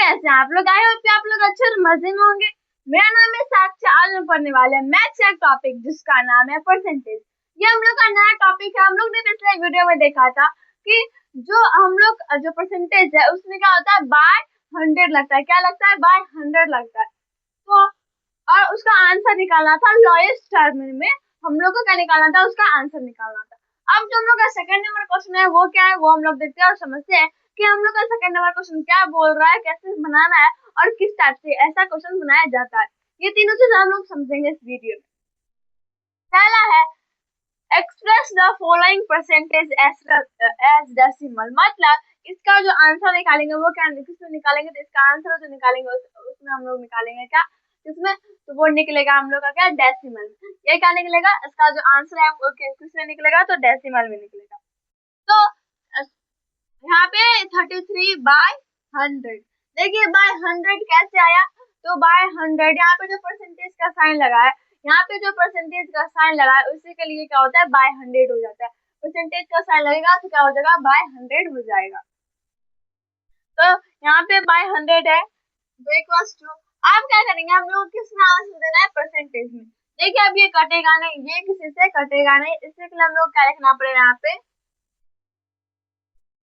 कैसे आप लोग आए होते, आप लोग अच्छे और मजे में होंगे। मेरा नाम है साक्षी। आज हम पढ़ने वाले हैं मैथ्स का टॉपिक जिसका नाम है परसेंटेज। ये हम लोग का नया टॉपिक है। हम लोग ने पिछले वीडियो में देखा था कि जो हम लोग जो परसेंटेज है उसमें क्या होता है, बाय 100 लगता है। क्या लगता है? बाय 100 लगता है। तो और उसका आंसर निकालना था लोएस्ट टर्म में। हम लोग को क्या निकालना था? उसका आंसर निकालना था। अब जो हम लोग का सेकंड नंबर क्वेश्चन है वो क्या है, वो हम लोग देखते हैं और समझते हैं कि हम लोग का सेकंड नंबर क्वेश्चन क्या बोल रहा है, कैसे बनाना है और किस टाइप से ऐसा क्वेश्चन बनाया जाता है। ये तीनों चीज हम लोग समझेंगे इस वीडियो में। पहला है express the following percentage as decimal. मतलब इसका जो आंसर निकालेंगे वो क्या किसमें निकालेंगे, तो इसका आंसर जो निकालेंगे उसमें हम लोग निकालेंगे क्या, किसमें? तो वो निकलेगा हम लोग का क्या, डेसिमल में। ये क्या निकलेगा? इसका जो आंसर है वो किसमें निकलेगा, तो डेसिमल में निकलेगा। तो यहाँ पे 33/100। देखिए बाय 100 कैसे आया, तो बाय 100 यहाँ पे जो परसेंटेज का साइन लगा है, यहाँ पे जो परसेंटेज का साइन लगा है उसी के लिए क्या होता है, बाय 100 हो जाता है। परसेंटेज का साइन लगेगा तो क्या हो जाएगा, बाय 100 हो जाएगा। तो यहाँ पे बाय 100 है तो इक्वल्स टू, अब क्या करेंगे हम लोग, किसमें आंसर देना है, परसेंटेज में। देखिए अब ये कटेगा नहीं, ये किसी से कटेगा नहीं, इसके लिए हम लोग क्या लिखना पड़ेगा, यहाँ पे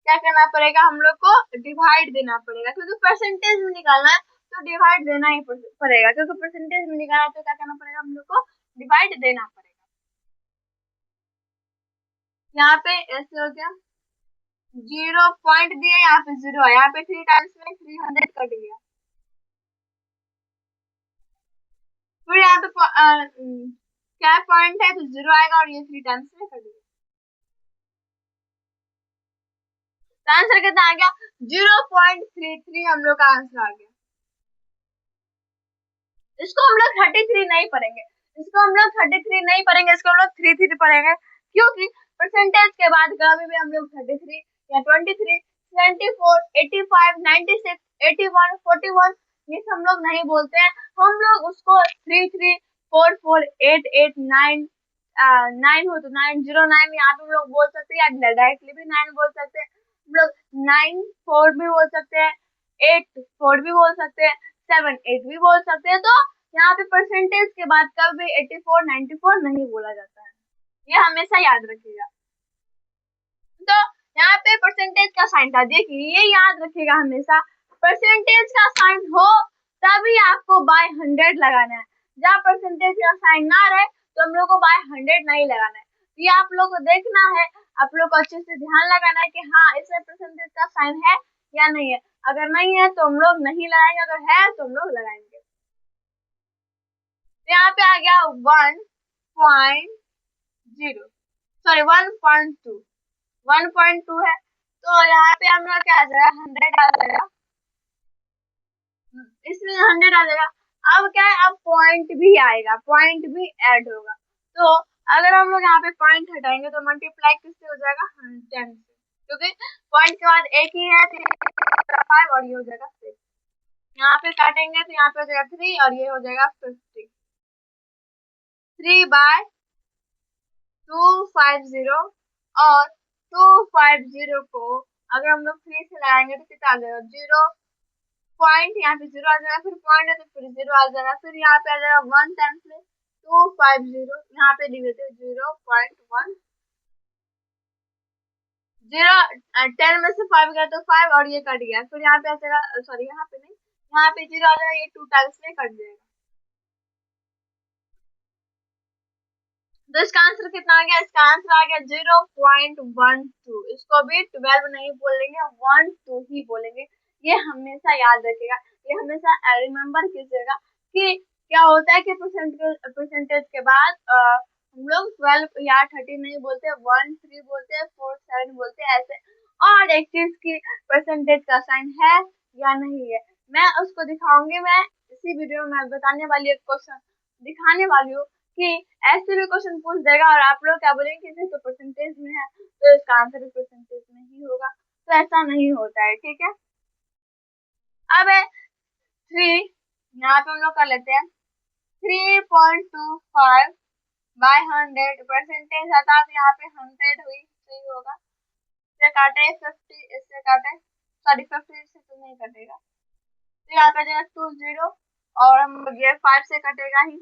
क्या करना पड़ेगा, हम लोग को डिवाइड देना पड़ेगा, क्योंकि परसेंटेज में निकालना है तो डिवाइड देना ही पड़ेगा, क्योंकि परसेंटेज में निकालना है तो क्या करना पड़ेगा, हम लोग को डिवाइड देना पड़ेगा। यहाँ पे ऐसे हो गया, 0 पॉइंट दिया, यहाँ पे 0 है, यहाँ पे 3 टाइम्स में 300 कट गया। फिर यहाँ पे क्या पॉइंट है तो 0 आएगा और ये 3 टाइम्स में कट गया। तो आंसर कितना आ गया, 0.33 हम लोग का आंसर आ गया। इसको हम लोग 33 नहीं पढ़ेंगे, इसको हम लोग 33 नहीं पढ़ेंगे, इसको हम लोग 33 पढ़ेंगे, क्योंकि परसेंटेज के बाद कभी भी हम लोग 33 या 23, 24, 85, 96, 81, 41 ये सब हम लोग नहीं बोलते हैं। हम लोग उसको 33, 44, 8, 8, 9 9 हो तो 909 यहाँ पे हम लोग बोल सकते हैं, या डायरेक्टली भी 9 बोल सकते हैं। हम लोग 9 4 भी बोल सकते हैं, 8 4 भी बोल सकते हैं, 7 8 भी बोल सकते हैं। तो यहाँ पे परसेंटेज के बाद कभी 84 94 नहीं बोला जाता है, ये हमेशा याद रखिएगा। तो यहाँ पे परसेंटेज का साइन था, देखिए ये याद रखिएगा हमेशा, परसेंटेज का साइन हो तभी आपको बाय 100 लगाना है। जब परसेंटेज का साइन ना रहे तो हम लोग को बाय 100 नहीं लगाना है। ये आप लोग को देखना है, आप लोग को अच्छे से ध्यान लगाना है कि हाँ इसमें परसेंटेज का साइन है या नहीं है। अगर नहीं है तो हम लोग नहीं लगाएंगे, अगर है तो हम लोग लगाएंगे। यहाँ पे आ गया 1.0 सॉरी 1.2 1.2 है, तो यहाँ पे हम लोग क्या आ जाएगा, 100 आ जाएगा, इसमें 100 आ जाएगा। अब क्या है, अब पॉइंट भी आएगा, पॉइंट भी ऐड होगा। तो अगर हम लोग यहाँ पे पॉइंट हटाएंगे तो मल्टीप्लाई किससे हो जाएगा, 10 से, क्योंकि पॉइंट के बाद एक ही है, 5 और ये हो जाएगा 6। यहाँ पे काटेंगे तो यहाँ पे हो जाएगा 3 और ये हो जाएगा 50। 3/250 और 250 को अगर हम लोग 3 से लगाएंगे तो कितना आ जाएगा, 0 पॉइंट, यहाँ पे 0 आ जाएगा, फिर पॉइंट है तो फिर 0 आ जाएगा, फिर यहाँ पे आ जाएगा 1 टाइम्स में 250, यहाँ पे लिख देते 0.1 0 10 में से 5 गया तो 5 और ये कट गया, फिर यहाँ पे आ जाएगा, सॉरी यहाँ पे नहीं, यहाँ पे 0 आ जाएगा, ये 2 टाइम्स में कट जाएगा। तो इसका आंसर कितना आ गया, इसका आंसर आ गया 0.12। इसको भी 12 नहीं बोलेंगे, 12 ही बोलेंगे। ये हमेशा याद रखिएगा, ये हमेशा रिमेम्बर कीजिएगा कि क्या होता है कि परसेंटेज के बाद हम लोग 12 या 13 नहीं बोलते, 1 3 बोलते हैं, 4 7 बोलते हैं, ऐसे। और एक चीज की परसेंटेज का साइन है या नहीं है, मैं उसको दिखाऊंगी। मैं इसी वीडियो में बताने वाली एक क्वेश्चन दिखाने वाली हूँ कि ऐसे भी क्वेश्चन पूछ देगा और आप लोग क्या बोलेंगे कि तो परसेंटेज में है तो इसका आंसर भी परसेंटेज में ही होगा, तो ऐसा नहीं होता है, ठीक है। अब है 3, यहाँ पे हम लोग कर लेते हैं 3.25/100 परसेंटेज आता है, यहाँ पे 100 हुई, सही होगा। इससे काटे 50, इससे काटे, सॉरी 50 से तो नहीं कटेगा, तो यहाँ पे आ जाएगा 20 और हम ये 5 से कटेगा ही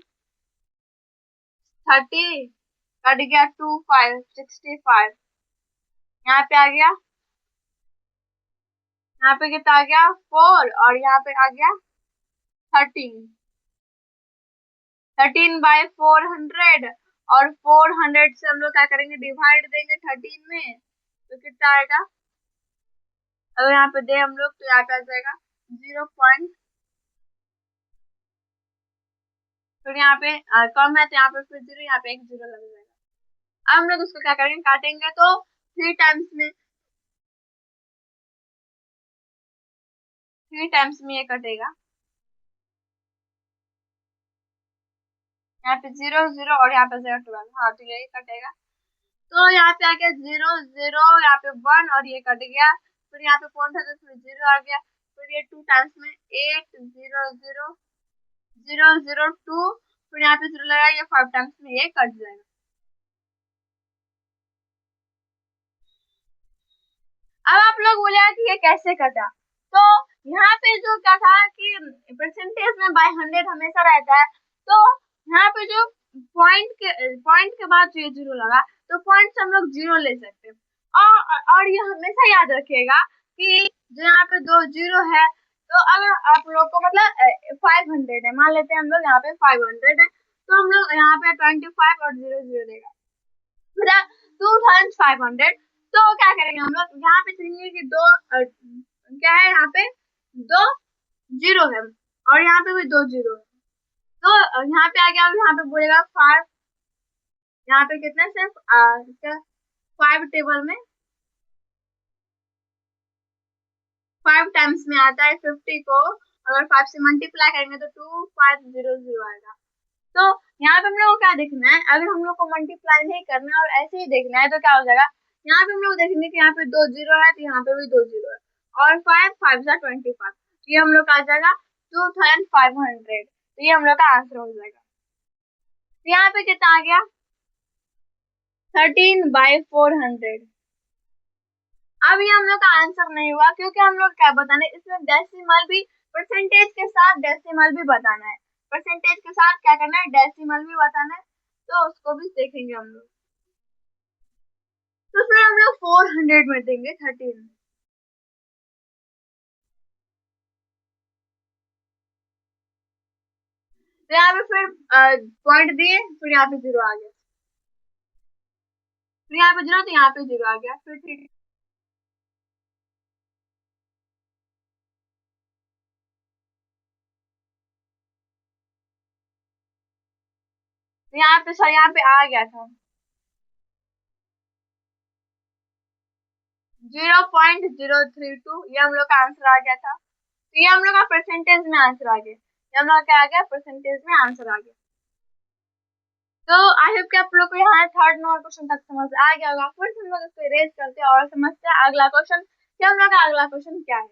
30 कट गया 25 65 यहाँ पे आ गया, यहाँ पे कितना आ गया 4 और यहाँ पे आ गया 13 13/400 और 400 से हम लोग क्या करेंगे डिवाइड देंगे 13 में तो कितना आएगा, अगर यहाँ पे दे हम लोग तो यहाँ पे आ जाएगा 0. फिर यहाँ पे कम है तो यहाँ पे फिर 0, यहाँ पे एक 0 लग जाएगा। अब हम लोग उसको क्या करेंगे काटेंगे तो 3 टाइम्स में ये कटेगा, यहाँ पे 0 0 और यहाँ पे 0 12, हाँ तो यही कटेगा। तो यहाँ पे आ गया 0 0, यहाँ पे 1 और ये कट गया, फिर यहाँ पे कौन था तो फिर 0 आ गया, फिर ये 2 टाइम्स में 8 0 0 0 0 2, फिर यहाँ पे 0 लगा, ये 5 टाइम्स में ये कट जाएगा। अब आप लोग बोलेगा कि ये कैसे कटा, तो यहाँ पे जो क्या था कि परसेंटेज में बाय 100 हमेशा रहता है, तो यहाँ पे जो पॉइंट के बाद जो ये 0 लगा तो पॉइंट से हम लोग 0 ले सकते हैं, और ये हमेशा याद रखिएगा कि जो यहाँ पे 2 0 है, तो अगर आप लोग को मतलब 500 है, मान लेते हैं हम लोग यहाँ पे 500 है, तो हम लोग यहाँ पे 25 और 0 0 देगा, फिर 2500, तो क्या करेंगे हम लोग यहाँ पे चलेंगे कि क्या है यहाँ पे 2 0 है और यहाँ पे भी 2 0 है, तो यहाँ पे आ गया, यहाँ पे बोलेगा 5, यहाँ पे कितने से 5 टेबल में 5 टाइम्स में आता है 50 को, अगर 5 से मल्टीप्लाई करेंगे तो 2500 आएगा। तो यहाँ पे हम लोग को क्या देखना है, अगर हम लोग को मल्टीप्लाई नहीं करना है और ऐसे ही देखना है तो क्या हो जाएगा, यहाँ पे हम लोग देखेंगे कि यहाँ पे 2 0 है तो यहाँ पे भी 2 0 है और 5 5 25, ये हम लोग का आ जाएगा 2500, तो ये हम लोग का आंसर हो जाएगा। तो यहाँ पे कितना आ गया 13/400। अब ये हम लोग का आंसर नहीं हुआ क्योंकि हम लोग क्या बताना है, इसमें डेसिमल भी, परसेंटेज के साथ डेसिमल भी बताना है, परसेंटेज के साथ क्या करना है डेसिमल भी बताना है, तो उसको भी देखेंगे हम लोग। तो फिर हम लोग 400 में देंगे 13, तो यहाँ पे फिर पॉइंट दिए, फिर यहाँ पे 0 आ गया, फिर यहाँ पे 0 तो यहाँ पे 0 आ गया, फिर ठीक, तो यहाँ पे सर यहाँ पे आ गया था 0.032, ये हम लोग का आंसर आ गया था, तो ये हम लोग का परसेंटेज में आंसर आ गया, ये हम लोग क्या आ गया परसेंटेज में आंसर आ गया। तो आई होप कि आप लोग को यहाँ थर्ड नंबर क्वेश्चन तक समझ आ गया होगा, फिर हम लोग इसको इरेज करते हैं और समझते हैं अगला क्वेश्चन, कि हम लोग का अगला क्वेश्चन क्या है।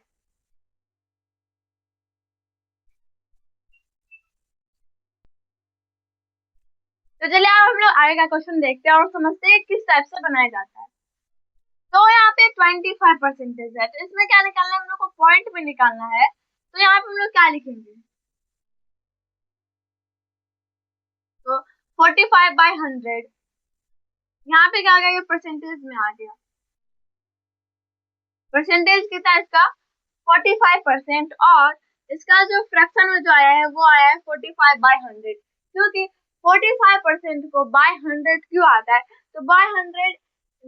तो चलिए अब हम लोग आगे का क्वेश्चन देखते हैं और समझते हैं किस टाइप से बनाया जाता है। तो यहाँ पे 25% है, तो इसमें क्या निकालना है हम लोग को, पॉइंट भी निकालना है, तो यहाँ पे हम लोग क्या लिखेंगे, तो 45/100, यहाँ पे क्या आ गया, ये परसेंटेज में आ गया, परसेंटेज कितना है इसका 45%, और इसका जो फ्रैक्शन में जो आया है वो आया है 45/100, क्योंकि 45% को बाय 100 क्यों आता है, तो बाय 100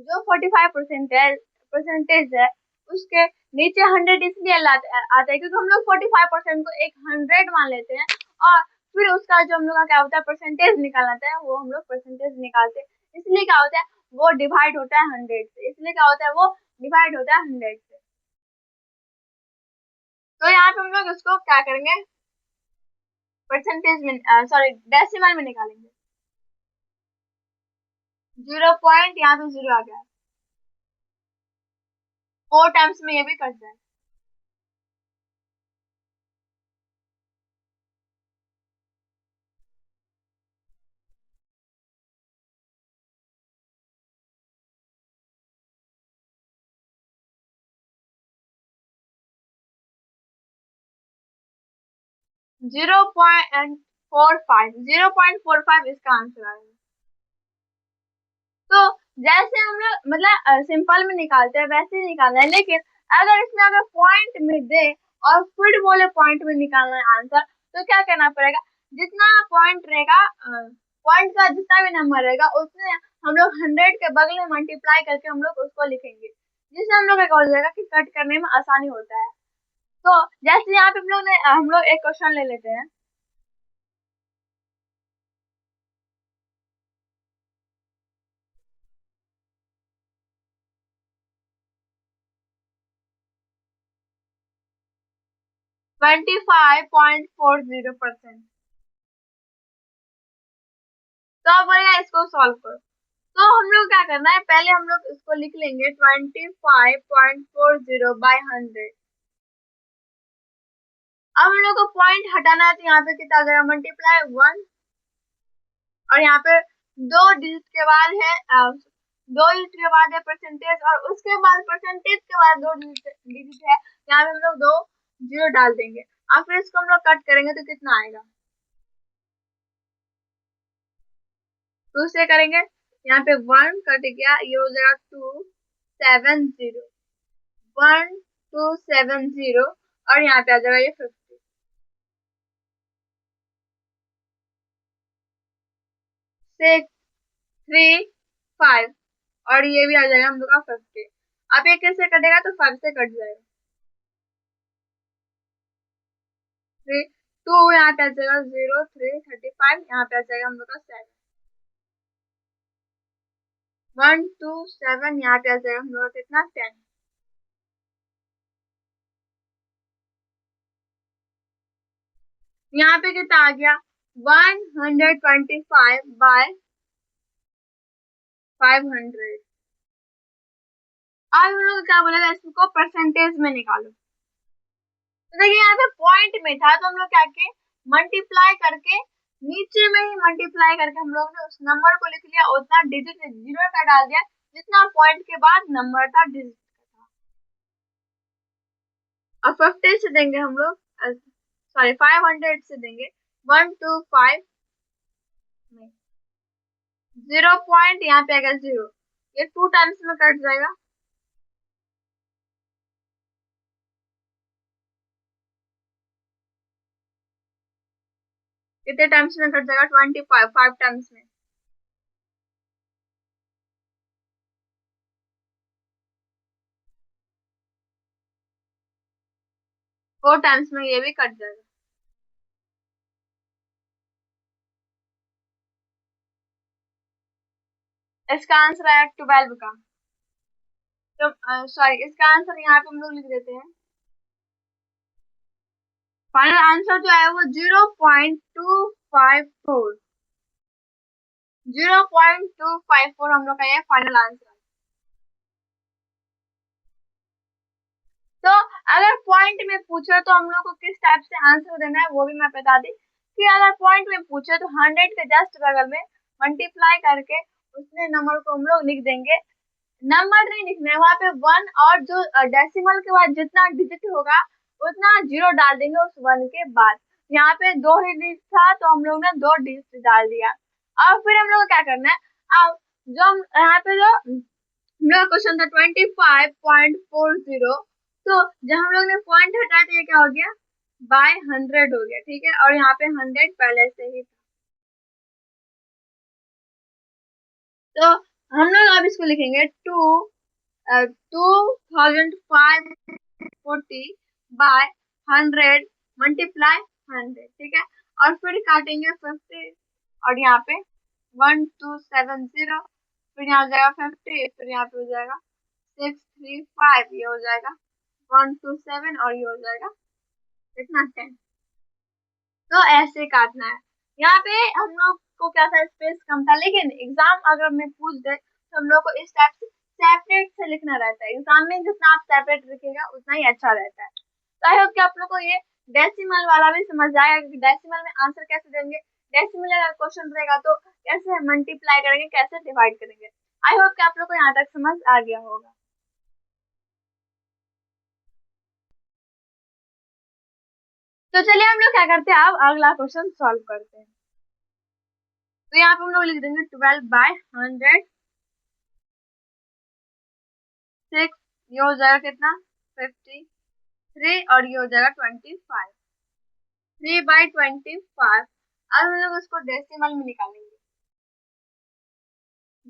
जो 45% है परसेंटेज है उसके नीचे 100 इसलिए आता है क्योंकि हम लोग 45% को एक 100 मान लेते हैं, और फिर उसका जो हम लोग का क्या होता है परसेंटेज निकालना होता है, वो हम लोग परसेंटेज निकालते हैं, इसलिए क्या होता है वो डिवाइड होता है 100 से, इसलिए क्या होता है वो डिवाइड होता है 100 से। तो यहाँ पे हम लोग इसको क्या करेंगे परसेंटेज में सॉरी डेसिमल में निकालेंगे, 0 पॉइंट यहाँ पे 0 आ गया, 4 टाइम्स में ये भी कट जाए, 0.45 इसका आंसर आएगा। तो जैसे हम लोग मतलब सिंपल में निकालते हैं वैसे ही निकालना है, लेकिन अगर इसमें अगर पॉइंट में दे और फिर बोले पॉइंट में निकालना है आंसर, तो क्या करना पड़ेगा, जितना पॉइंट रहेगा पॉइंट का जितना भी नंबर रहेगा उसमें हम लोग 100 के बगल में मल्टीप्लाई करके हम लोग उसको लिखेंगे, जिससे हम लोग क्या हो जाएगा कि कट करने में आसानी होता है। तो जैसे यहाँ पे हम लोग एक क्वेश्चन ले लेते हैं। %25.40। तो अब बोलेगा इसको सॉल्व करो। तो हम लोग क्या करना है, पहले हम लोग इसको लिख लेंगे 25.40/100। अब हम लोग को पॉइंट हटाना है, तो यहाँ पे कितना आ जाएगा, मल्टीप्लाई 1 और यहाँ पे 2 डिजिट के बाद है 2 डिजिट के बाद है परसेंटेज, और उसके बाद परसेंटेज के बाद 2 डिजिट है, यहाँ पे हम लोग 2 जीरो डाल देंगे और फिर इसको हम लोग कट करेंगे तो कितना आएगा, 2 से करेंगे, यहाँ पे 1 कट गया, ये हो जाएगा 270 1270 और यहाँ पे आ जाएगा ये 50 6 3 5 और ये भी आ जाएगा हम लोग का 50। अब ये कैसे कटेगा, तो 5 से कट जाएगा, 3 2 यहाँ पे आ जाएगा 0 3 35 यहाँ पे आ जाएगा हम लोग का 7 1 2 7 यहाँ पे आ जाएगा हम लोग का कितना 10। यहाँ पे कितना आ गया 125/500। अब हम लोग क्या बोलेगा, इसको परसेंटेज में निकालो। तो देखिए यहाँ पे पॉइंट में था तो हम लोग क्या किए, मल्टीप्लाई करके नीचे में ही मल्टीप्लाई करके हम लोग ने उस नंबर को लिख लिया, उतना डिजिट जीरो का डाल दिया जितना पॉइंट के बाद नंबर था डिजिट का था। और 50 से देंगे हम लोग, सॉरी 500 से देंगे 125 में 0 पॉइंट यहाँ पे आएगा 0, ये 2 टाइम्स में कट जाएगा, कितने टाइम्स में कट जाएगा 25 5 टाइम्स में, फोर टाइम्स में ये भी कट जाएगा। इसका आंसर आया 12 का। तो सॉरी इसका आंसर यहाँ पे हम लोग लिख देते हैं, फाइनल आंसर जो है वो 0.254 0.254 हम लोग का ये फाइनल आंसर है। तो अगर पॉइंट में पूछे तो हम लोग को किस टाइप से आंसर देना है वो भी मैं बता दी कि अगर पॉइंट में पूछे तो 100 के जस्ट बगल में मल्टीप्लाई करके उसने नंबर को हम लोग लिख देंगे, नंबर नहीं लिखना है वहां पे 1 और जो डेसिमल के बाद जितना डिजिट होगा उतना जीरो डाल देंगे उस 1 के बाद। यहाँ पे 2 ही डिजिट था तो हम लोग ने 2 डिजिट डाल दिया। अब फिर हम लोग को क्या करना है, अब जो यहाँ पे जो मेरा क्वेश्चन था 25.40, तो जब हम लोग ने पॉइंट हटाया तो ये क्या हो गया बाय 100 हो गया, ठीक है, और यहाँ पे 100 पहले से ही था। तो हम लोग अब इसको लिखेंगे 2540/100 मल्टीप्लाई 100, ठीक है, और फिर काटेंगे 50 और यहाँ पे 1270, फिर यहाँ हो जाएगा 50, फिर यहाँ पे हो जाएगा 635, ये हो जाएगा 127 और ये हो जाएगा इतना 10। तो ऐसे काटना है। यहाँ पे हम लोग को क्या था, स्पेस कम था, लेकिन एग्जाम अगर में पूछ दे तो हम लोग को इस टाइप से सेपरेट से लिखना रहता है, एग्जाम में जितना आप सेपरेट लिखेगा उतना ही अच्छा रहता है। तो आई होप कि आप लोग को ये डेसिमल वाला भी समझ आएगा कि डेसिमल में आंसर कैसे देंगे, डेसिमल अगर क्वेश्चन रहेगा तो कैसे मल्टीप्लाई करेंगे, कैसे डिवाइड करेंगे। आई होप कि आप लोग को यहाँ तक समझ आ गया होगा। तो चलिए हम लोग क्या करते हैं, अब अगला क्वेश्चन सॉल्व करते हैं। तो यहाँ पे हम लोग लिख देंगे 12/100 6, ये हो जाएगा कितना 53 और ये हो जाएगा 25 3/25। अब हम लोग उसको डेसिमल में निकालेंगे।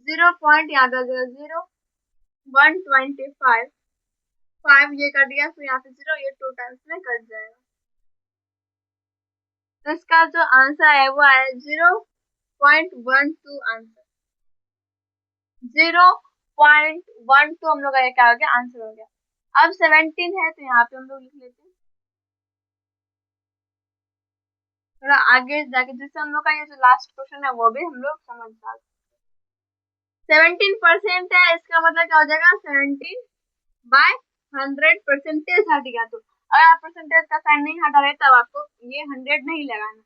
0 पॉइंट याद आ जाएगा 0 125 5 ये कट गया, फिर यहाँ पे 0, ये 2 टाइम्स में कट जाएगा। तो इसका जो आंसर है वो है 0.12 आंसर। 0.12 हम लोग का क्या हो गया, आंसर हो गया। अब 17 है तो यहाँ पे हम लोग लिख लेते हैं थोड़ा आगे जाके, जिससे हम लोग का ये जो लास्ट क्वेश्चन है वो भी हम लोग समझ जाते। 17% है, इसका मतलब क्या हो जाएगा 17/100 परसेंटेज हट गया। तो अगर आप परसेंटेज का साइन नहीं हटा रहे तब आपको ये 100 नहीं लगाना,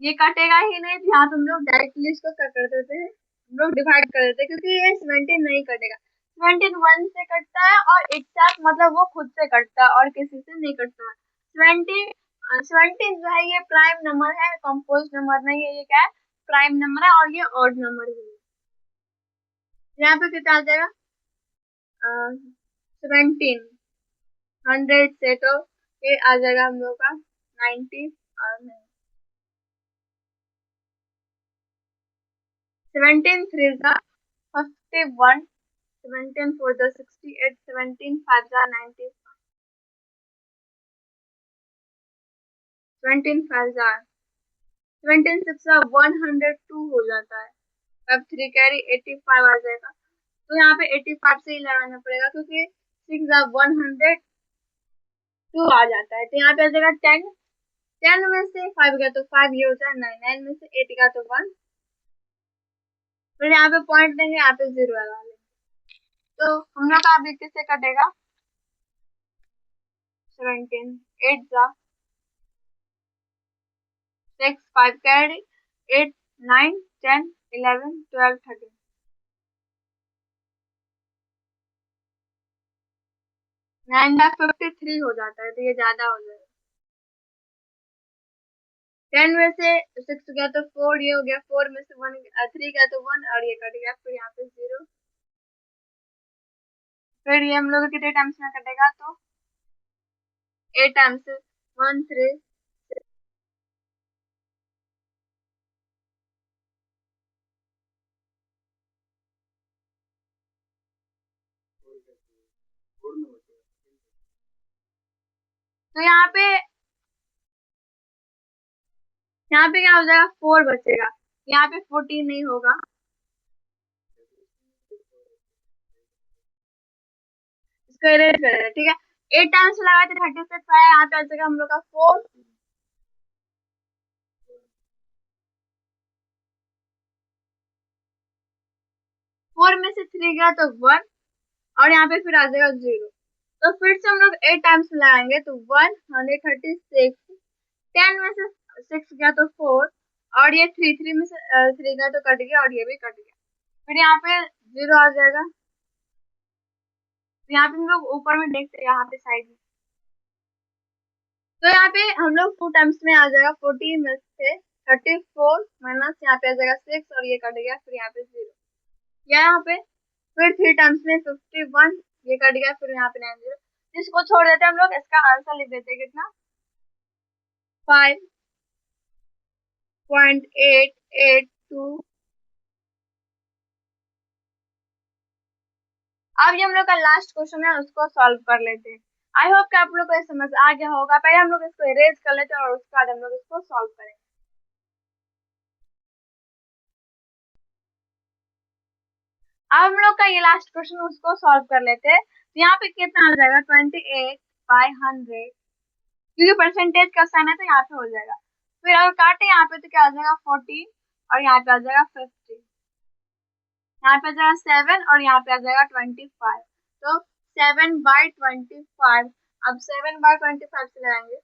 ये कटेगा ही नहीं। यहाँ पे हम लोग डायरेक्टली इसको क्या कर देते हैं, हम लोग डिवाइड कर देते हैं, क्योंकि ये 17 नहीं कटेगा। 17 1 से कटता है और एक साथ, मतलब वो खुद से कटता है और किसी से नहीं कटता है। 17 जो है ये प्राइम नंबर है, कंपोज नंबर नहीं है, ये क्या है, प्राइम नंबर है और ये ऑड नंबर भी है। यहाँ पे कितना आ जाएगा 17 100 से, तो ये आ जाएगा हम लोग का 90 और 17 3 का 51, 17 4 the 68, 17 5 the 90, 17 5 the 17 6 का 102 हो जाता है। अब 3 कैरी 85 आ जाएगा। तो यहाँ पे 85 से ही लगाना पड़ेगा, क्योंकि 6 का 102 आ जाता है। तो यहाँ पे आ जाएगा 10, 10 में से 5 गया तो 5, ये हो जाए 9, 9 में से 8 गया तो 1, फिर यहाँ पे पॉइंट देंगे, यहाँ पे 0 लगा लेंगे। तो हम लोग का अभी किससे कटेगा 17 8 जा 6 5 carry 8 9 10 11 12 13, 9/53 हो जाता है, तो ये ज्यादा हो जाएगा। 10 में से 6 गया तो 4, ये हो गया 4 में से 1 3 गया तो 1 और ये कट गया, फिर यहाँ पे 0, फिर ये हम लोग कितने टाइम्स में कटेगा तो 8 टाइम्स 1 3 तो यहाँ पे क्या हो जाएगा 4 बचेगा, यहाँ पे 14 नहीं होगा, इसको इरेज कर देना, ठीक है। 8 टाइम्स लगाए थे 36 आया, यहाँ पे आ जाएगा हम लोग का 4 4 में से 3 गया तो 1 और यहाँ पे फिर आ जाएगा 0। तो फिर से हम लोग 8 टाइम्स लगाएंगे तो 136, 10 में से 6 गया तो 4 और ये 3 में से 3 गया तो कट गया और ये भी कट गया, फिर यहाँ पे 0 आ जाएगा। तो यहाँ पे हम लोग ऊपर में देखते हैं, यहाँ पे साइड में, तो यहाँ पे हम लोग 2 टाइम्स में आ जाएगा 14 में से 34 माइनस यहाँ पे आ जाएगा 6 और ये कट गया, फिर यहाँ पे 0, यहाँ पे फिर 3 टाइम्स में 51, ये कट गया, फिर यहाँ पे 90, इसको छोड़ देते हैं हम लोग, इसका आंसर लिख देते हैं कितना 5.882। अब ये हम लोग का लास्ट क्वेश्चन है, उसको सॉल्व कर लेते हैं। आई होप कि आप लोग को ये समझ आ गया होगा। पहले हम लोग इसको इरेज कर लेते हैं और उसके बाद हम लोग इसको सॉल्व करेंगे। अब हम लोग का ये लास्ट क्वेश्चन उसको सॉल्व कर लेते हैं। तो यहाँ पे कितना आ जाएगा 28/100, क्योंकि परसेंटेज का साइन है तो यहाँ पे हो जाएगा। फिर अगर काटे यहाँ पे तो क्या आ जाएगा 14 और यहाँ पे आ जाएगा 50, यहाँ पे आ जाएगा 7 और यहाँ पे आ जाएगा 25। तो 7/25, अब 7/25 से लगाएंगे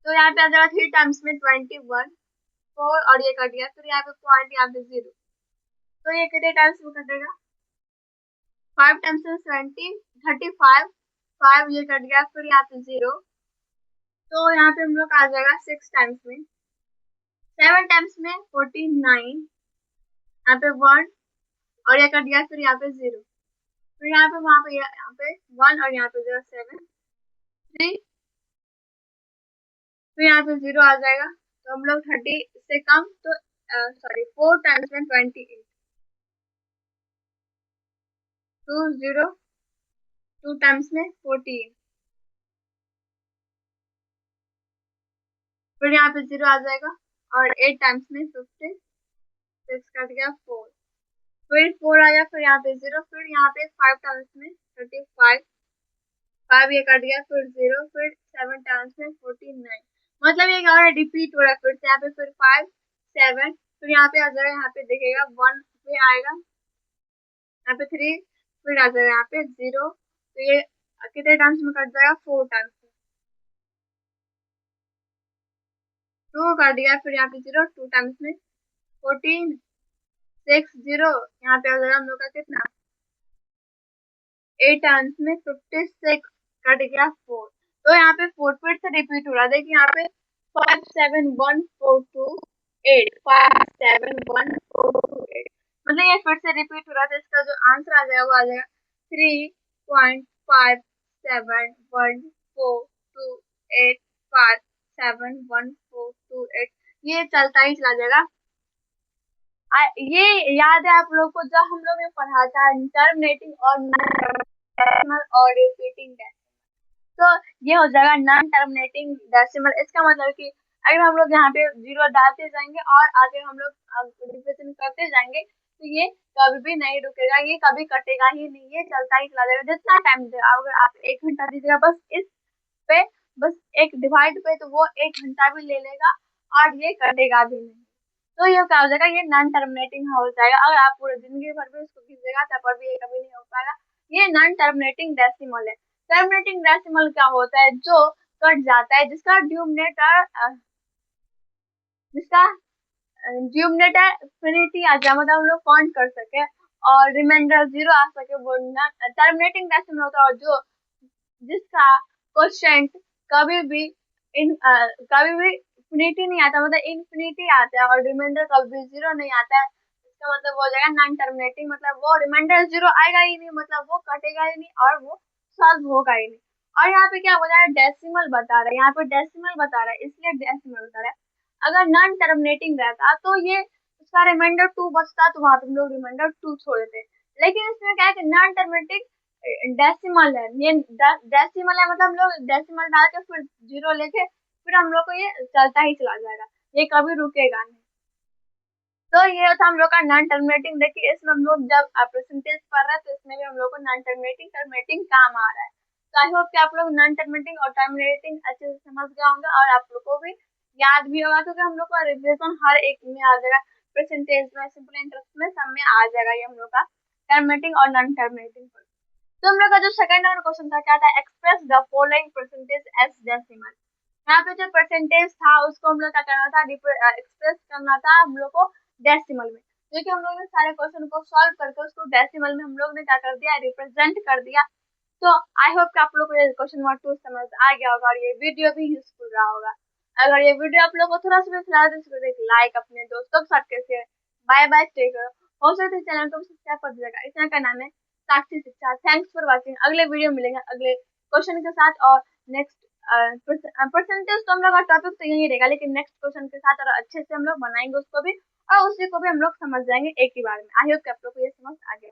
तो यहाँ पे आ जाएगा 3 टाइम्स में 21 4 और ये कट गया, फिर यहाँ पे पॉइंट, यहाँ पे 0, तो ये कितने टाइम्स में कटेगा 5 टाइम्स में 70 35 5 ये कट गया, फिर यहाँ पे 0, तो यहाँ पे हम लोग आ जाएगा 6 टाइम्स में, 7 टाइम्स में 49, यहाँ पे 1 और ये कट गया, फिर यहाँ पे 0, फिर यहाँ पे वहाँ पे यहाँ पे 1 और यहाँ पे 0 7 3, फिर यहाँ पे 0 आ जाएगा, तो हम लोग 30 से कम, तो सॉरी 4 टाइम्स में 28, 2 0, 2 टाइम्स में 14, फिर यहाँ पे 0 आ जाएगा, और 8 टाइम्स में 50, 6 कट गया 4, फिर 4 आया, फिर यहाँ पे 0, फिर यहाँ पे 5 टाइम्स में 35, 5 ये कट गया, फिर 0, फिर 7 टाइम्स में 49, मतलब ये क्या रिपीट हो रहा है, फिर से यहाँ पे फिर 5 7, फिर यहाँ पे आ जाएगा, यहाँ पे देखेगा 1, फिर आएगा यहाँ पे 3, फिर आ जाएगा यहाँ पे 0, तो ये कितने टाइम्स में कट जाएगा, 4 टाइम्स में, 2 कट गया, फिर यहाँ पे 0, 2 टाइम्स में 14, 6 0, यहाँ पे आ जाएगा हम लोग का कितना 8 टाइम्स में 56, कट गया 4, तो यहाँ पे 4 फिर से रिपीट हो रहा है, देखिए यहाँ पे 5 7 1 4 2 8, 5 7 1 4 2 8, मतलब ये फिर से रिपीट हो रहा था, इसका जो आंसर आ जाएगा वो आ जाएगा 3.571428571428, ये चलता ही चला जाएगा। ये याद है आप लोग को जब हम लोग ने पढ़ा था टर्मिनेटिंग और रिपीटिंग डेसिमल, तो ये हो जाएगा नॉन टर्मिनेटिंग डेसिमल। इसका मतलब कि अगर हम लोग यहाँ पे 0 डालते जाएंगे और आगे हम लोग रिपीटिंग करते जाएंगे, तो ये कभी भी नहीं रुकेगा, ये कभी कटेगा ही नहीं, ये चलता ही चला जाएगा जितना टाइम देगा। अगर आप 1 घंटा दीजिएगा बस इस पे, बस एक डिवाइड पे, तो वो 1 घंटा भी ले लेगा और ये कटेगा भी नहीं, तो ये क्या हो जाएगा, ये नॉन टर्मिनेटिंग हो जाएगा। अगर आप पूरे जिंदगी भर भी उसको खींचेगा तब पर भी ये कभी नहीं हो पाएगा, ये नॉन टर्मिनेटिंग डेसिमल है। टर्मिनेटिंग डेसिमल क्या होता है, जो कट जाता है, जिसका ड्यूमिनेटर फिनिटी आ जाए, मतलब हम लोग काउंट कर सके और रिमाइंडर 0 आ सके, वो टर्मिनेटिंग डेसिमल होता है। और जो जिसका क्वोशिएंट कभी भी कभी भी इन्फिनिटी नहीं आता, मतलब इन्फिनिटी आता है, और रिमाइंडर कभी भी 0 नहीं आता है, इसका मतलब हो जाएगा नॉन टर्मिनेटिंग, मतलब वो रिमाइंडर 0 आएगा ही नहीं, मतलब वो कटेगा ही नहीं और वो सॉल्व होगा ही नहीं। और यहाँ पे क्या बता रहा है, डेसिमल बता रहा है, यहाँ पे डेसिमल बता रहा है, इसलिए डेसिमल बता रहा है। अगर नॉन टर्मिनेटिंग रहता तो ये उसका रिमाइंडर 2 बचता, तो वहां पे हम लोग रिमाइंडर 2 छोड़ देते, लेकिन इसमें क्या है कि नॉन टर्मिनेटिंग डेसिमल है, ये डेसिमल है, मतलब हम लोग डेसिमल डाल के फिर 0 लेके फिर हम लोग को ये चलता ही चला जाएगा, ये कभी रुकेगा नहीं। तो ये था हम लोग का नॉन टर्मिनेटिंग। देखिए इसमें हम लोग जब परसेंटेज पढ़ रहे हैं तो इसमें भी हम लोग को नॉन टर्मिनेटिंग काम आ रहा है। तो आई होप कि आप लोग नॉन टर्मिनेटिंग और टर्मिनेटिंग अच्छे से समझ गए होंगे और आप लोग को भी याद भी होगा, क्योंकि हम लोग का रिविजन हर एक में आ जाएगा, परसेंटेज में, सिंपल इंटरेस्ट में, सब में आ जाएगा ये हम लोग का टर्मिनेटिंग और नॉन टर्मिनेटिंग। तो हम लोग का जो सेकंड नंबर क्वेश्चन था क्या था, express the following percentage as decimal. यहाँ पे जो परसेंटेज था उसको हम लोग क्या करना था, एक्सप्रेस करना था हम लोग को डेसिमल में। क्योंकि हम लोग ने सारे क्वेश्चन को सॉल्व करके उसको डेसिमल में हम लोग ने क्या कर दिया, रिप्रेजेंट कर दिया। तो आई होप कि आप लोग को ये क्वेश्चन नंबर 2 समझ आ गया होगा और ये वीडियो भी यूजफुल रहा होगा। अगर ये वीडियो आप लोग को थोड़ा सा भी अच्छा लगा तो इसको एक लाइक, अपने दोस्तों के साथ कैसे बाय बाय टेक केयर, हो सके चैनल को सब्सक्राइब कर दीजिएगा। इस चैनल का नाम है साक्षी शिक्षा। Thanks for watching. अगले वीडियो मिलेंगे अगले क्वेश्चन के साथ और नेक्स्ट परसेंटेज तो हम लोग का टॉपिक तो यही रहेगा, लेकिन नेक्स्ट क्वेश्चन के साथ और अच्छे से हम लोग बनाएंगे उसको भी, और उसी को भी हम लोग समझ जाएंगे एक ही बार में। आई होप कि आप लोग को ये समझ आ गया।